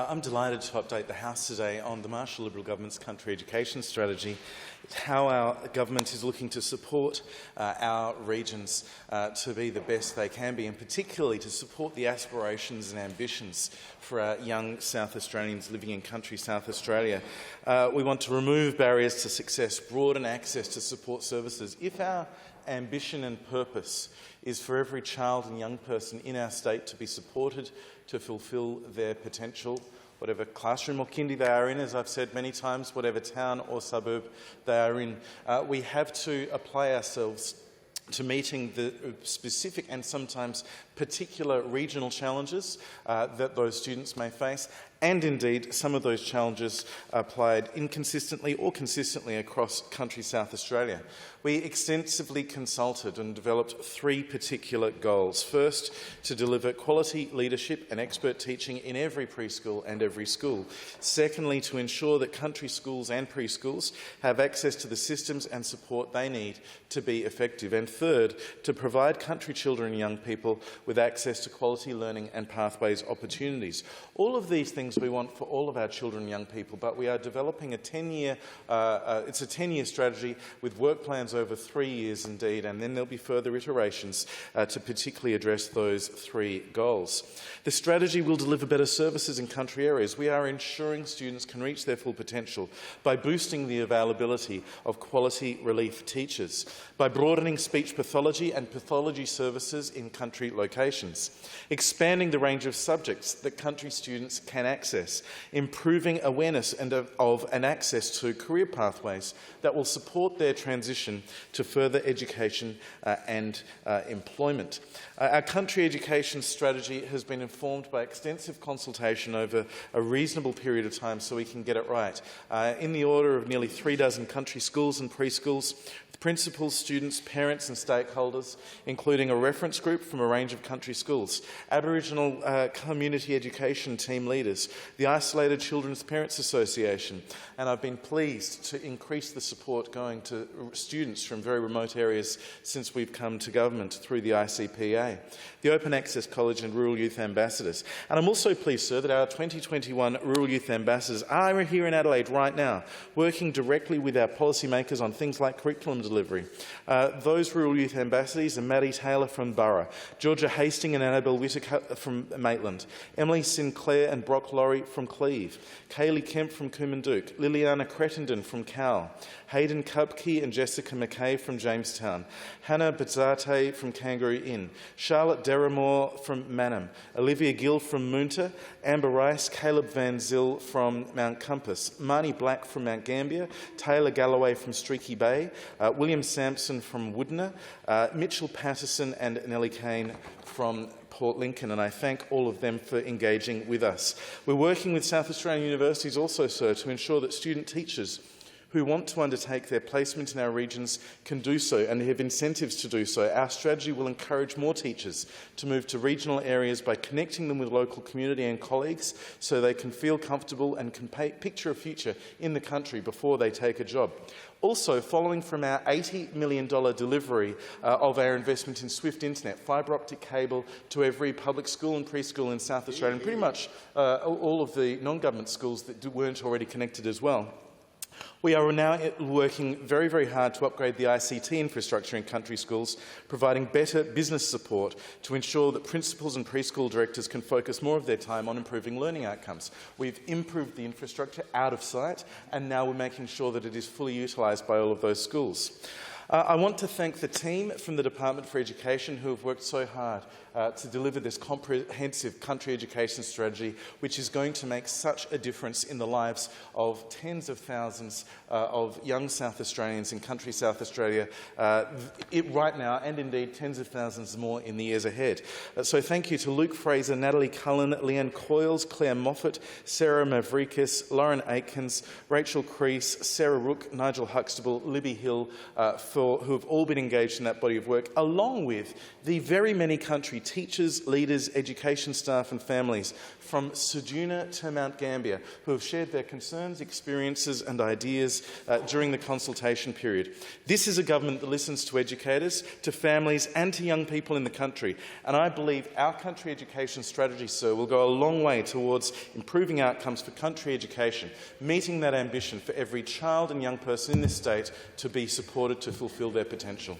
I'm delighted to update the House today on the Marshall Liberal Government's country education strategy. It's how our government is looking to support our regions to be the best they can be, and particularly to support the aspirations and ambitions for our young South Australians living in country South Australia. We want to remove barriers to success, broaden access to support services. If our ambition and purpose is for every child and young person in our state to be supported to fulfil their potential, whatever classroom or kindy they are in, as I've said many times, whatever town or suburb they are in, we have to apply ourselves to meeting the specific and sometimes particular regional challenges that those students may face, and indeed some of those challenges applied inconsistently or consistently across country South Australia. We extensively consulted and developed three particular goals. First, to deliver quality leadership and expert teaching in every preschool and every school. Secondly, to ensure that country schools and preschools have access to the systems and support they need to be effective. And third, to provide country children and young people with access to quality learning and pathways opportunities. All of these things we want for all of our children and young people, but we are developing a 10-year strategy with work plans over 3 years indeed, and then there'll be further iterations to particularly address those three goals. The strategy will deliver better services in country areas. We are ensuring students can reach their full potential by boosting the availability of quality relief teachers, by broadening speech pathology and pathology services in country locations, expanding the range of subjects that country students can access, improving awareness of and access to career pathways that will support their transition to further education and employment. Our country education strategy has been informed by extensive consultation over a reasonable period of time so we can get it right. In the order of nearly 3 dozen country schools and preschools, principals, students, parents and stakeholders, including a reference group from a range of country schools, Aboriginal community education team leaders, the Isolated Children's Parents Association, and I've been pleased to increase the support going to students from very remote areas since we've come to government through the ICPA, the Open Access College and Rural Youth Ambassadors. And I'm also pleased, sir, that our 2021 Rural Youth Ambassadors are here in Adelaide right now, working directly with our policymakers on things like curriculum delivery. Those Rural Youth Ambassadors are Maddie Taylor from Burra, Georgia Hastings and Annabelle Whittaker from Maitland, Emily Sinclair and Brock Laurie from Cleve, Kaylee Kemp from Coomanduk, Liliana Cretenden from Cowell, Hayden Cupkey and Jessica McKay from Jamestown, Hannah Bazate from Kangaroo Inn, Charlotte Deramore from Mannum, Olivia Gill from Moonta, Amber Rice, Caleb Van Zyl from Mount Compass, Marnie Black from Mount Gambier, Taylor Galloway from Streaky Bay, William Sampson from Woodner, Mitchell Patterson and Nellie Kane from Port Lincoln, and I thank all of them for engaging with us. We're working with South Australian universities also, sir, to ensure that student teachers who want to undertake their placement in our regions can do so and have incentives to do so. Our strategy will encourage more teachers to move to regional areas by connecting them with local community and colleagues so they can feel comfortable and can picture a future in the country before they take a job. Also, following from our $80 million delivery of our investment in Swift Internet, fibre optic cable to every public school and preschool in South Australia, and pretty much all of the non-government schools that weren't already connected as well. We are now working very, very hard to upgrade the ICT infrastructure in country schools, providing better business support to ensure that principals and preschool directors can focus more of their time on improving learning outcomes. We've improved the infrastructure out of sight, and now we're making sure that it is fully utilised by all of those schools. I want to thank the team from the Department for Education who have worked so hard to deliver this comprehensive country education strategy, which is going to make such a difference in the lives of tens of thousands of young South Australians in country South Australia right now, and indeed tens of thousands more in the years ahead. So thank you to Luke Fraser, Natalie Cullen, Leanne Coyles, Claire Moffat, Sarah Mavrikis, Lauren Aikens, Rachel Crease, Sarah Rook, Nigel Huxtable, Libby Hill for who have all been engaged in that body of work, along with the very many country teachers, leaders, education staff and families from Ceduna to Mount Gambier who have shared their concerns, experiences and ideas during the consultation period. This is a government that listens to educators, to families and to young people in the country, and I believe our country education strategy, sir, will go a long way towards improving outcomes for country education, meeting that ambition for every child and young person in this state to be supported to fulfil their potential.